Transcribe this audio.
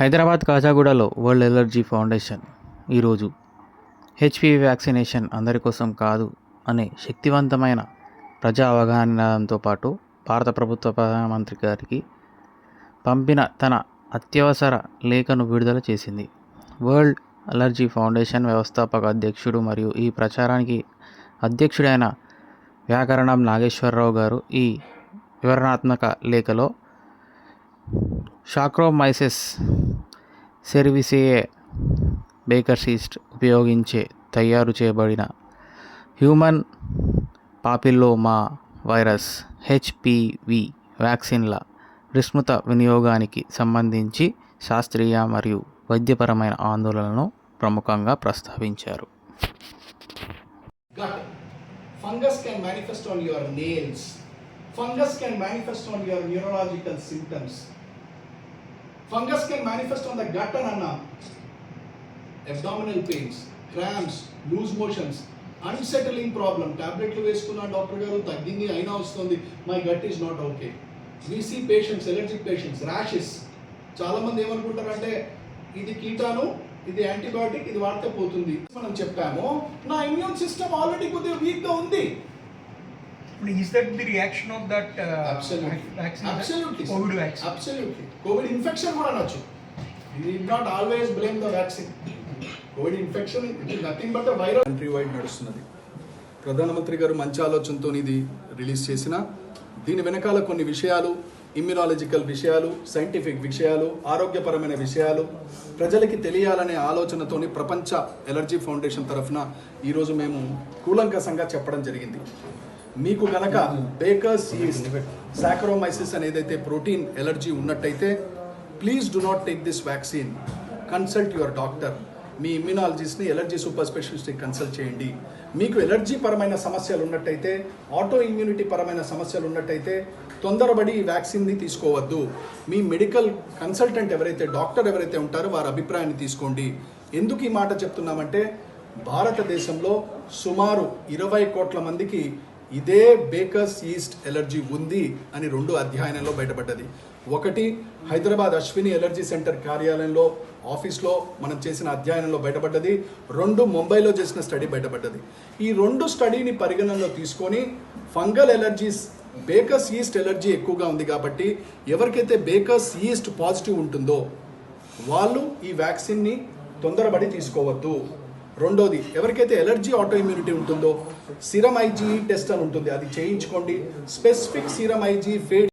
Hyderabad కాజాగూడలో world allergy foundation ఈరోజు HPV vaccination అందరి కోసం కాదు అనే శక్తివంతమైన ప్రజా అవగాహనతో పాటు భారత ప్రభుత్వ ప్రధానమంత్రి గారికి పంపిన తన అత్యవసర లేఖను విడుదల చేసింది. వరల్డ్ ఎలర్జీ ఫౌండేషన్ వ్యవస్థాపక అధ్యక్షుడు మరియు ఈ ప్రచారానికి అధ్యక్షుడైన వ్యాకరణం నాగేశ్వరరావు గారు ఈ వివరణాత్మక లేఖలో సాక్రోమైసిస్ సెరివిసియే బేకర్స్ ఈస్ట్ ఉపయోగించే తయారు చేయబడిన హ్యూమన్ పాపిల్లోమా వైరస్ హెచ్పివి వ్యాక్సిన్ల విస్తృత వినియోగానికి సంబంధించి శాస్త్రీయ మరియు వైద్యపరమైన ఆందోళనలను ప్రముఖంగా ప్రస్తావించారు. Fungus can manifest on your nails. Fungus can manifest on your neurological symptoms. Fungus can manifest on the gut and abdominal pains, cramps, loose motions, unsettling problem. Tabletlu veskunna doctor garu taggindi aina vastundi, my gut is not okay. We see patients, allergic patients, rashes. Chaala mandi emanuntarante idi keetanu, ఇది antibiotic, ఇది వాడితే పోతుంది మనం చెప్పాము. నా immune system already కొద్దిగా week గా ఉంది. Is that the reaction of that vaccine? Absolutely. COVID vaccine. Absolutely. COVID infection కూడా అనొచ్చు. You need not always blame the vaccine. COVID infection is nothing but a virus. Country wide నడుస్తున్నది. ప్రధానమంత్రి గారు మంచి ఆలోచనతో ఇది రిలీజ్ చేసిన దీని వెనకాల కొన్ని విషయాలు, ఇమ్యునాలజికల్ విషయాలు, సైంటిఫిక్ విషయాలు, ఆరోగ్యపరమైన విషయాలు ప్రజలకి తెలియాలనే ఆలోచనతోని ప్రపంచ ఎలర్జీ ఫౌండేషన్ తరఫున ఈరోజు మేము కూలంకషంగా చెప్పడం జరిగింది. మీకు గనక బేకర్స్ ఈస్ట్ సాక్రోమైసిస్ అనేదైతే ప్రోటీన్ ఎలర్జీ ఉన్నట్టయితే please do not take this vaccine. Consult your doctor. మీ ఇమ్యునాలజిస్ట్ని, ఎలర్జీ సూపర్ స్పెషలిస్ట్ని కన్సల్ట్ చేయండి. మీకు ఎలర్జీ పరమైన సమస్యలు ఉన్నట్టయితే, ఆటో ఇమ్యూనిటీ పరమైన సమస్యలు ఉన్నట్టయితే తొందరపడి ఈ వ్యాక్సిన్ని తీసుకోవద్దు. మీ మెడికల్ కన్సల్టెంట్ ఎవరైతే, డాక్టర్ ఎవరైతే ఉంటారో వారి అభిప్రాయాన్ని తీసుకోండి. ఎందుకు ఈ మాట చెప్తున్నామంటే భారతదేశంలో సుమారు 20 కోట్ల మందికి ఇదే బేకర్స్ ఈస్ట్ ఎలర్జీ ఉంది అని 2 అధ్యయనంలో బయటపడ్డది. ఒకటి హైదరాబాద్ అశ్విని ఎలర్జీ సెంటర్ కార్యాలయంలో ఆఫీస్లో మనం చేసిన అధ్యయనంలో బయటపడ్డది. 2 ముంబైలో చేసిన స్టడీ బయటపడ్డది. ఈ 2 స్టడీని పరిగణనలో తీసుకొని fungal allergies, baker's yeast allergy ఎక్కువగా ఉంది కాబట్టి ఎవరికైతే బేకర్స్ ఈస్ట్ పాజిటివ్ ఉంటుందో వాళ్ళు ఈ వ్యాక్సిన్ని తొందరపడి తీసుకోవద్దు. రెండోది, ఎవరికైతే ఎలర్జీ ఆటో ఇమ్యూనిటీ ఉంటుందో సిరమ్ ఐజీ టెస్ట్ అని ఉంటుంది, అది చేయించుకోండి. Specific serum IG fade